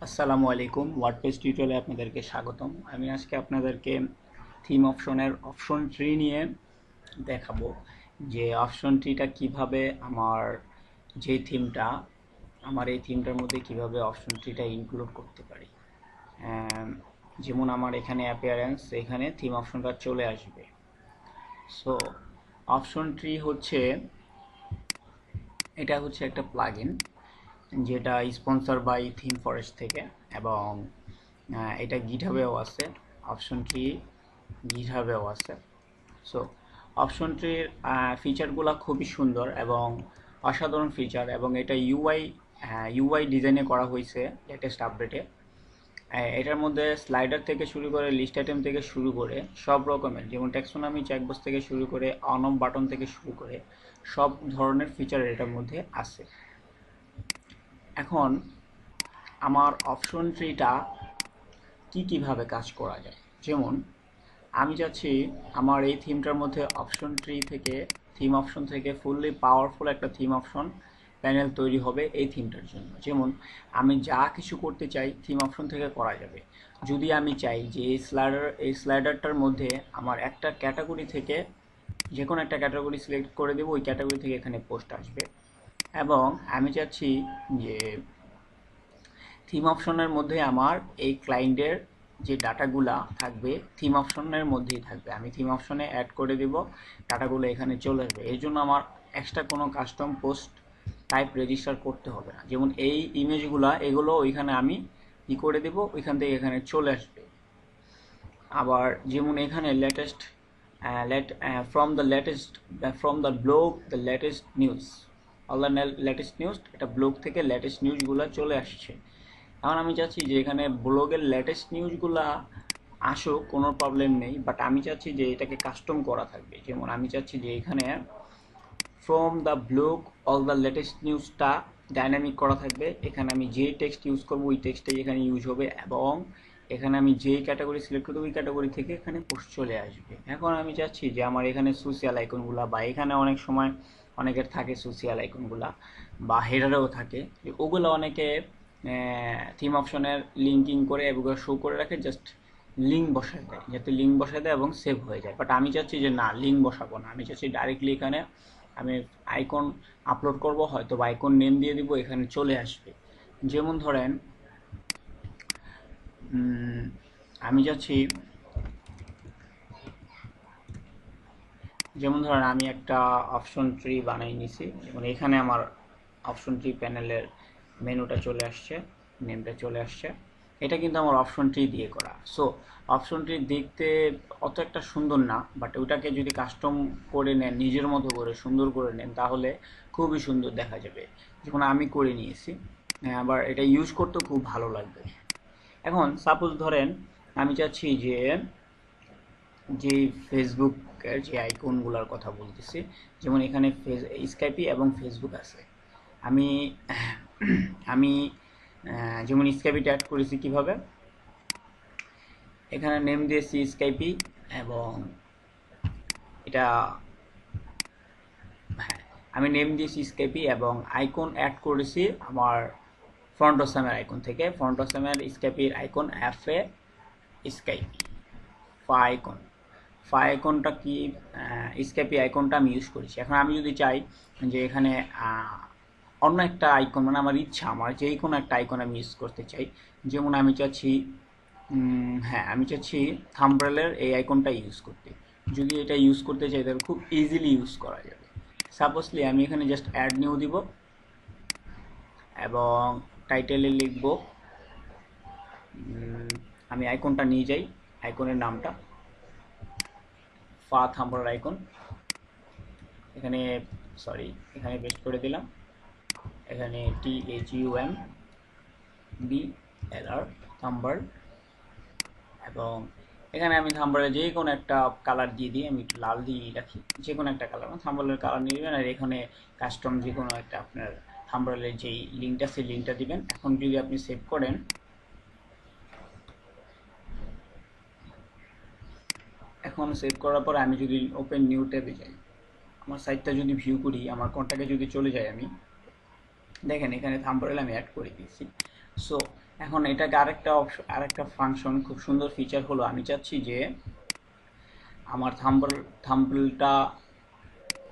আসসালামু আলাইকুম ওয়ার্ডপ্রেস টিউটোরিয়ালে আপনাদেরকে স্বাগতম। আমি আজকে আপনাদেরকে থিম অপশনের অপশন ট্রি নিয়ে দেখাবো যে অপশন ট্রিটা কিভাবে যে থিমটা আমার এই থিমটার মধ্যে কিভাবে অপশন ট্রিটা ইনক্লুড করতে পারি। আম, যেমন আমার এখানে অ্যাপিয়ারেন্স, এখানে থিম অপশনটা চলে আসবে। সো অপশন ট্রি এটা হচ্ছে একটা প্লাগইন যেটা স্পন্সর বাই থিম ফরেস্ট থেকে, এবং এটা গিটহাবেও আছে। অপশন ট্রি গিটহাবেও আছে। সো অপশন ট্রির ফিচারগুলো খুবই সুন্দর এবং অসাধারণ ফিচার, এবং এটা ইউআই ডিজাইনে করা হয়েছে লেটেস্ট আপডেটে। এটার মধ্যে স্লাইডার থেকে শুরু করে লিস্ট আইটেম থেকে শুরু করে সব রকমের, যেমন ট্যাক্সোনমি চেকবক্স থেকে শুরু করে অন অফ বাটন থেকে শুরু করে সব ধরনের ফিচার এটার মধ্যে আছে। এখন আমার অপশন ট্রিটা কীভাবে কাজ করা যায়, যেমন আমি চাচ্ছি আমার এই থিমটার মধ্যে অপশন ট্রি থেকে, থিম অপশন থেকে ফুললি পাওয়ারফুল একটা থিম অপশন প্যানেল তৈরি হবে এই থিমটার জন্য। যেমন আমি যা কিছু করতে চাই থিম অপশন থেকে করা যাবে। যদি আমি চাই যে এই স্লাইডারটার মধ্যে আমার একটা ক্যাটাগরি থেকে যে কোনো একটা ক্যাটাগরি সিলেক্ট করে দেবো, ওই ক্যাটাগরি থেকে এখানে পোস্ট আসবে। এবং আমি চাচ্ছি যে থিম অপশনের মধ্যে আমার এই ক্লায়েন্টের যে ডাটাগুলা থাকবে থিম অপশনের মধ্যেই থাকবে। আমি থিম অপশনে অ্যাড করে দেব, ডাটাগুলো এখানে চলে আসবে। এর জন্য আমার এক্সট্রা কোনো কাস্টম পোস্ট টাইপ রেজিস্টার করতে হবে না। যেমন এই এগুলো ওইখানে আমি করে দেব, ওইখান থেকে এখানে চলে আসবে। আবার যেমন এখানে latest from the blog the latest news, all the latest news, এটা ব্লগ থেকে লেটেস্ট নিউজগুলো চলে আসছে। এখন আমি চাচ্ছি যে এখানে ব্লগের লেটেস্ট নিউজগুলা আসুক, কোনো প্রবলেম নেই, বাট আমি চাচ্ছি যে এটাকে কাস্টম করা থাকবে। যেমন আমি চাচ্ছি যে এখানে from the blog all the latest নিউজটা ডাইনামিক করা থাকবে। এখানে আমি যে টেক্সট ইউজ করবো ওই টেক্সটাই এখানে ইউজ হবে, এবং এখানে আমি যেই ক্যাটাগরি সিলেক্ট করবো ওই ক্যাটাগরি থেকে এখানে পোস্ট চলে আসবে। এখন আমি চাচ্ছি যে আমার এখানে সোশ্যাল আইকনগুলা, বা এখানে অনেক সময় অনেকের থাকে সোশ্যাল আইকনগুলা বা হেডারেও থাকে, ওগুলো অনেকে থিম অপশনের লিঙ্কিং করে এগুলো শো করে রাখে, জাস্ট লিঙ্ক বসায় দেয়, যাতে লিঙ্ক বসায় দেয় এবং সেভ হয়ে যায়। বাট আমি চাচ্ছি যে না, লিঙ্ক বসাবো না, আমি চাচ্ছি ডাইরেক্টলি এখানে আমি আইকন আপলোড করব, হয়তো বা আইকন নেম দিয়ে দিব, এখানে চলে আসবে। যেমন ধরেন আমি চাচ্ছি, আমি একটা অপশন ট্রি বানাই নিছি। যেমন এখানে আমার অপশন ট্রি প্যানেলের মেনুটা চলে আসছে, নেমটা চলে আসছে। এটা কিন্তু আমার অপশন ট্রি দিয়ে করা। সো অপশন ট্রি দেখতে অত একটা সুন্দর না, বাট ওটাকে যদি কাস্টম করে নেন, নিজের মতো করে সুন্দর করে নেন, তাহলে খুবই সুন্দর দেখা যাবে। যেমন আমি করে নিয়েছি, আবার এটা ইউজ করতে খুব ভালো লাগবে। এখন সাপোজ ধরেন আমি চাচ্ছি যে যে ফেসবুকের যে আইকনগুলোর কথা বলতেছি, যেমন এখানে স্কাইপি এবং ফেসবুক আছে। আমি আমি যেমন স্কাইপিটা অ্যাড করেছি কিভাবে, এখানে নেম দিয়েছি স্কাইপি, এবং এটা আমি নেম দিয়েছি স্কাইপি, এবং আইকন অ্যাড করেছি আমার ফ্রন্ট অসামের আইকন থেকে। ফ্রন্ট অসামের স্কাইপির আইকন এফএ স্কাইপি আইকন, আইকনটা কি, স্কেপি আইকনটা আমি ইউজ করেছি। এখন আমি যদি চাই যে এখানে অন্য একটা আইকন, মানে আমার ইচ্ছা, আমার যে কোনো একটা আইকন আমি ইউজ করতে চাই। যেমন আমি চাচ্ছি আমি চাচ্ছি থাম্বনেলের এই আইকনটা ইউজ করতে। যদি এটা ইউজ করতে চাই তাহলে খুব ইজিলি ইউজ করা যাবে। সাপোজলি আমি এখানে জাস্ট অ্যাড নিউ দিব, এবং টাইটেলে লিখব, আমি আইকনটা নিয়ে যাই, আইকনের নামটা থাম্বনেল আইকন, এখানে এখানে পেস্ট করে দিলাম। এখানে THUMBLR থাম্বনেল, এবং এখানে আমি থাম্বনেলে যে কোনো একটা কালার দিয়ে দিই, আমি একটু লাল দিয়ে রাখি, যে কোনো একটা কালার, থাম্বনেলের কালার নিয়ে দেবেন। আর এখানে কাস্টম যে কোনো একটা আপনার থাম্বনেলের যেই লিঙ্কটা, সেই লিঙ্কটা দিবেন। এখন যদি আপনি সেভ করেন, এখন সেভ করার পর আমি যদি ওপেন নিউ ট্যাবে যাই, আমার সাইটটা যদি ভিউ করি, আমার কন্ট্যাক্টে যদি চলে যাই, আমি দেখেন এখানে থাম্বনেল আমি অ্যাড করে দিয়েছি। সো এখন এটাকে আরেকটা অপশন, আরেকটা ফাংশন, খুব সুন্দর ফিচার হলো, আমি চাচ্ছি যে আমার থাম্বনেলটা,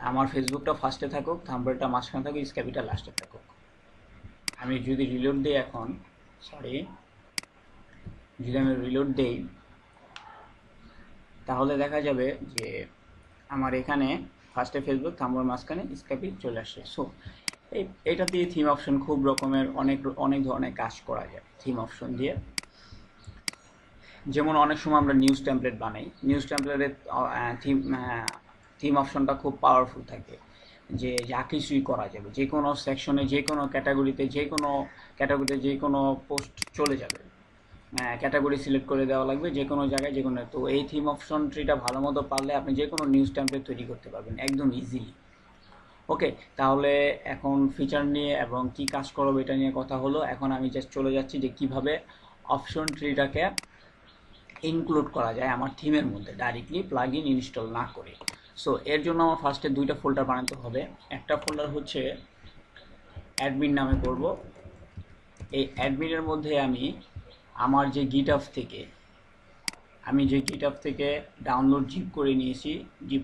আমার ফেসবুকটা ফার্স্টে থাকুক, থাম্বনেলটা মাঝখানে থাকুক, স্ক্যাপিটা লাস্টে থাকুক। আমি যদি রিলোড দিই এখন, সরি, যদি আমি রিলোড দেই তাহলে দেখা যাবে যে আমার এখানে ফার্স্টে ফেসবুক, থাম্বনেল মাঝখানে, স্ক্যাপি চলে আসে। সো এটা দিয়ে থিম অপশন খুব রকমের অনেক অনেক ধরনের কাজ করা যায় থিম অপশন দিয়ে। যেমন অনেক সময় আমরা নিউজ টেমপ্লেট বানাই, নিউজ টেমপ্লেটের থিম থিম অপশনটা খুব পাওয়ারফুল থাকে, যে যা কিছুই করা যাবে, যে কোনো সেকশনে, যে কোনো ক্যাটাগরিতে, যে কোনো পোস্ট চলে যাবে। ক্যাটাগরি সিলেক্ট করে দেওয়া লাগবে, যে কোনো জায়গায়, যে কোনো। তো এই থিম অপশন ট্রিটা ভালো মতো পারলে আপনি যে কোনো নিউজ টেমপ্লেট তৈরি করতে পারবেন একদম ইজিলি। ওকে, তাহলে এখন ফিচার নিয়ে এবং কি কাজ করব এটা নিয়ে কথা হলো। এখন আমি জাস্ট চলে যাচ্ছি যে কিভাবে অপশন ট্রিটাকে ইনক্লুড করা যায় আমার থিমের মধ্যে ডাইরেক্টলি প্লাগ ইন ইনস্টল না করে। সো এর জন্য আমার ফার্স্টে দুইটা ফোল্ডার বানাতে হবে। একটা ফোল্ডার হচ্ছে অ্যাডমিন নামে করব। এই অ্যাডমিনের মধ্যে আমি আমার যে গিটহাব থেকে ডাউনলোড জিপ করে নিয়েছি, জিপ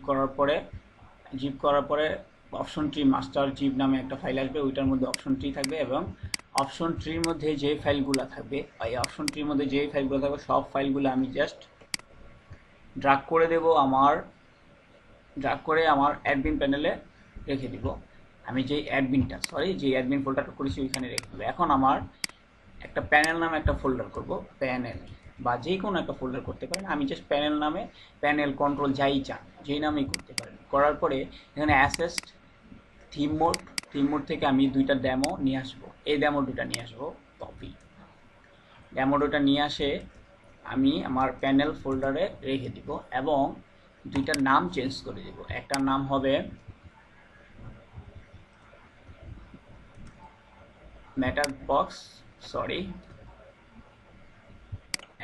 করার পরে অপশন ট্রি মাস্টার জিপ নামে একটা ফাইল আসবে, ওইটার মধ্যে অপশন ট্রি থাকবে, এবং অপশন ট্রির মধ্যে যে ফাইলগুলো থাকবে, এই অপশন ট্রির মধ্যে যে ফাইলগুলো থাকবে সব ফাইলগুলো আমি জাস্ট ড্রাগ করে দেব, ড্রাগ করে আমার অ্যাডমিন প্যানেলে রেখে দিব। আমি যে অ্যাডমিন ফোল্ডারটা করেছি ওইখানে রেখে দেবো। এখন আমার একটা প্যানেল নামে একটা ফোল্ডার করব, প্যানেল বা যে কোনো একটা ফোল্ডার করতে পারেন। আমি জাস্ট প্যানেল নামে, প্যানেল কন্ট্রোল যাই চান যেই নামেই করতে পারেন। করার পরে এখানে অ্যাসেস্ট থিম মোড থেকে আমি দুইটা ডেমো নিয়ে আসবো, এই ডেমো দুটা নিয়ে আসবো, কপি ডেমো দুটা নিয়ে আসে আমি আমার প্যানেল ফোল্ডারে রেখে দিব, এবং দুইটার নাম চেঞ্জ করে দিব। একটা নাম হবে মেটাবক্স,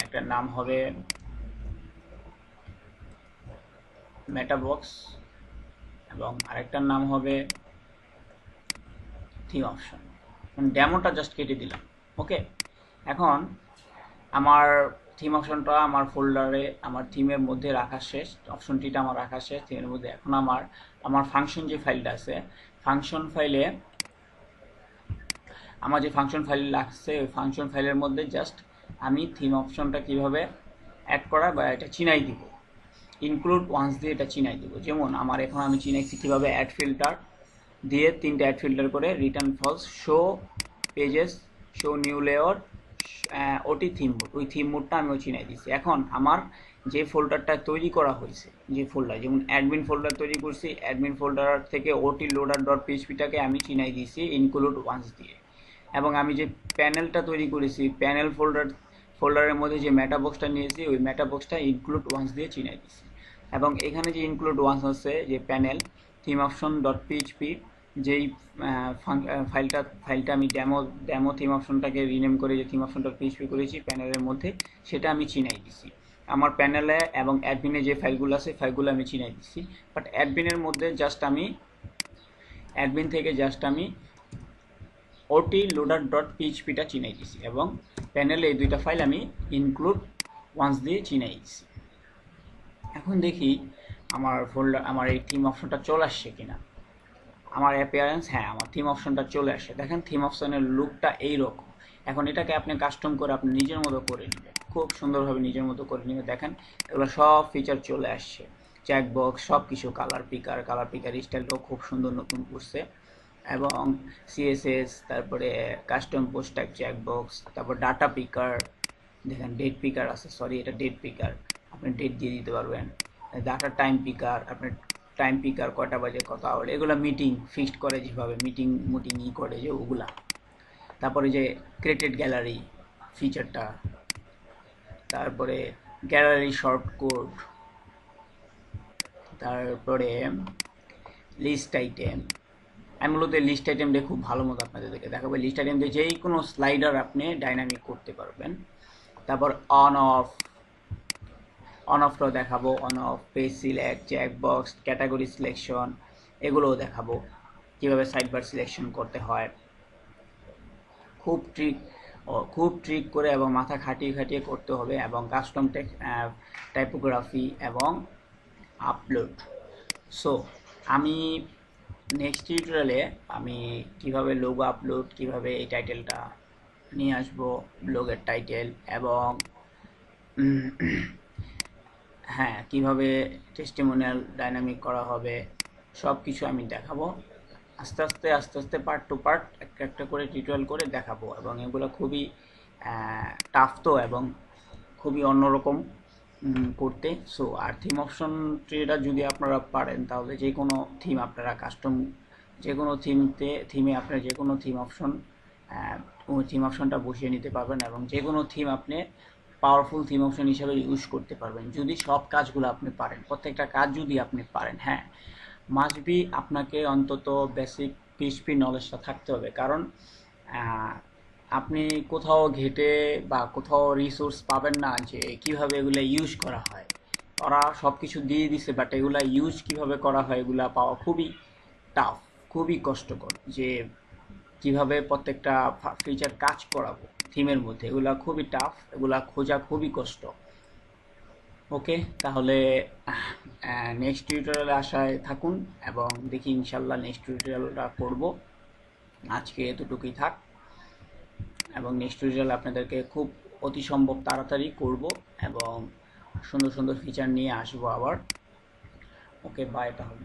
একটা নাম হবে মেটাবক্স, এবং আরেকটার নাম হবে থিম অপশন। ডেমোটা জাস্ট কেটে দিলাম। ওকে, এখন আমার থিম অপশনটা আমার ফোল্ডারে, আমার থিমের মধ্যে রাখা শেষ, অপশন ট্রিটা আমার রাখা শেষ থিমের মধ্যে। এখন আমার ফাংশন যে ফাইলটা আছে, ফাংশন ফাইলে আমার যে ফাংশন ফাইল লাগছে, ওই ফাংশন ফাইলের মধ্যে জাস্ট আমি থিম অপশনটা কিভাবে অ্যাড করা বা এটা চিনাই দিব, ইনক্লুড ওয়ান্স দিয়ে এটা চিনাই দিব। যেমন এখন আমি চিনাইছি কীভাবে অ্যাড ফিল্টার দিয়ে, তিনটে অ্যাড ফিল্টার করে, return false, show pages, show new layer, ওটি থিম মোড, ওই থিম মোডটা আমিও চিনাই দিচ্ছি। এখন আমার যে ফোল্ডারটা তৈরি করা হয়েছে, যে ফোল্ডার, যেমন অ্যাডমিন ফোল্ডার তৈরি করছি, অ্যাডমিন ফোল্ডার থেকে ওটি লোডার ডট পিএইচপিটাকে আমি চিনাই দিয়েছি ইনক্লুড ওয়ান্স দিয়ে। এবং আমি যে প্যানেলটা তৈরি করেছি, প্যানেল ফোল্ডারের মধ্যে যে মেটাবক্সটা নিয়েছি, ওই মেটাবক্সটা ইনক্লুড ওয়ান্স দিয়ে চিনাই দিয়েছি। এবং এখানে যে ইনক্লুড ওয়ান্স আছে, যে panel theme option dot PHP, যেই ফাইলটা আমি ডেমো থিম অপশনটাকে রিনেম করে যে থিম অপশন ডট পিএইচপি করেছি প্যানেলের মধ্যে, সেটা আমি চিনাই দিছি। আমার প্যানেলে এবং অ্যাডমিনে যে ফাইলগুলো আছে, ফাইলগুলো আমি চিনাই দিচ্ছি। বাট অ্যাডমিনের মধ্যে অ্যাডমিন থেকে জাস্ট আমি ওটি লোডার ডট পিএইচপিটা চিনাই দিছি, এবং প্যানেলে এই দুইটা ফাইল আমি ইনক্লুড ওয়ান্স দিয়ে চিনাই দিছি। এখন দেখি আমার এই থিম অপশনটা চলে আসছে কিনা। আমার অ্যাপিয়ারেন্স, হ্যাঁ, আমার থিম অপশনটা চলে আসে। দেখেন থিম অপশনের লুকটা এইরকম। এখন এটাকে আপনি কাস্টম করে আপনি নিজের মতো করে নেবেন, খুব সুন্দরভাবে নিজের মতো করে নেবেন। দেখেন এগুলো সব ফিচার চলে আসছে, চেকবক্স, সব কিছু, কালার পিকার স্টাইলটাও খুব সুন্দর নতুন করছে, এবং সিএসএস, তারপরে কাস্টম পোস্ট ট্যাগ চেকবক্স, তারপর ডাটা পিকার, দেখেন ডেট পিকার আছে, এটা ডেট পিকার, আপনি ডেট দিয়ে দিতে পারবেন। ডাটা টাইম পিকার, আপনার টাইম পিকার কয়টা বাজে কত আওয়ার, এগুলো মিটিং ফিক্সড করে, যেভাবে মিটিং করে যে ওগুলা। তারপরে যে ক্রিয়েটেড গ্যালারি ফিচারটা, তারপরে গ্যালারি শর্ট কোড, তারপরে লিস্ট আইটেম। আমি মূলত লিস্ট আইটেম দিয়ে খুব ভালো মতো আপনাদেরকে দেখাবো। লিস্ট আইটেম দিয়ে যেই কোনো স্লাইডার আপনি ডাইনামিক করতে পারবেন। তারপর অন অফটাও দেখাবো, on of, page select, checkbox, category selection, এগুলোও দেখাবো কীভাবে সাইডবার সিলেকশন করতে হয়। খুব ট্রিক করে এবং মাথা খাটিয়ে খাটিয়ে করতে হবে, এবং কাস্টম টাইপোগ্রাফি এবং আপলোড। সো আমি নেক্সট টিউটোরিয়ালে আমি কিভাবে লোগো আপলোড, কিভাবে এই টাইটেলটা নিয়ে আসবো, ব্লগের টাইটেল, এবং হ্যাঁ কিভাবে টেস্টিমোনিয়াল ডাইনামিক করা হবে, সব কিছু আমি দেখাবো। আস্তে আস্তে আস্তে আস্তে পার্ট টু পার্ট একটা একটা করে টিউটোরিয়াল করে দেখাবো, এবং এগুলো খুবই টাফ তো, এবং খুবই অন্যরকম করতে। সো আর থিম অপশন ট্রিটা যদি আপনারা পারেন তাহলে যে কোনো থিম আপনারা কাস্টম, যে কোনো থিমে আপনারা যে কোনো থিম অপশন, ওই থিম অপশনটা বসিয়ে নিতে পারবেন, এবং যে কোনো থিম আপনি পাওয়ারফুল থিম অপশন হিসাবে ইউজ করতে পারবেন যদি সব কাজগুলো আপনি পারেন, প্রত্যেকটা কাজ যদি আপনি পারেন। হ্যাঁ, মাস্ট বি আপনাকে অন্তত বেসিক পিএইচপি নলেজটা থাকতে হবে, কারণ আপনি কোথাও ঘেটে বা কোথাও রিসোর্স পাবেন না যে কিভাবে এগুলো ইউজ করা হয়। ওরা সব কিছু দিয়ে দিছে, বাট এগুলা ইউজ কিভাবে করা হয় এগুলা পাওয়া খুবই টাফ, খুবই কষ্টকর। যে কিভাবে প্রত্যেকটা ফিচার কাজ করাবো থিমের মধ্যে, এগুলা খুবই টাফ, এগুলা খোঁজা খুবই কষ্ট। ওকে, তাহলে নেক্সট টিউটোরিয়ালে আশায় থাকুন, এবং দেখি ইনশাল্লাহ নেক্সট টিউটোরিয়ালটা করব। আজকে এতটুকুই থাক, এবং নেক্সট টিউটোরিয়াল আপনাদেরকে খুব অতি সম্ভব তাড়াতাড়ি করব, এবং সুন্দর সুন্দর ফিচার নিয়ে আসবো আবার। ওকে, বাই তাহলে।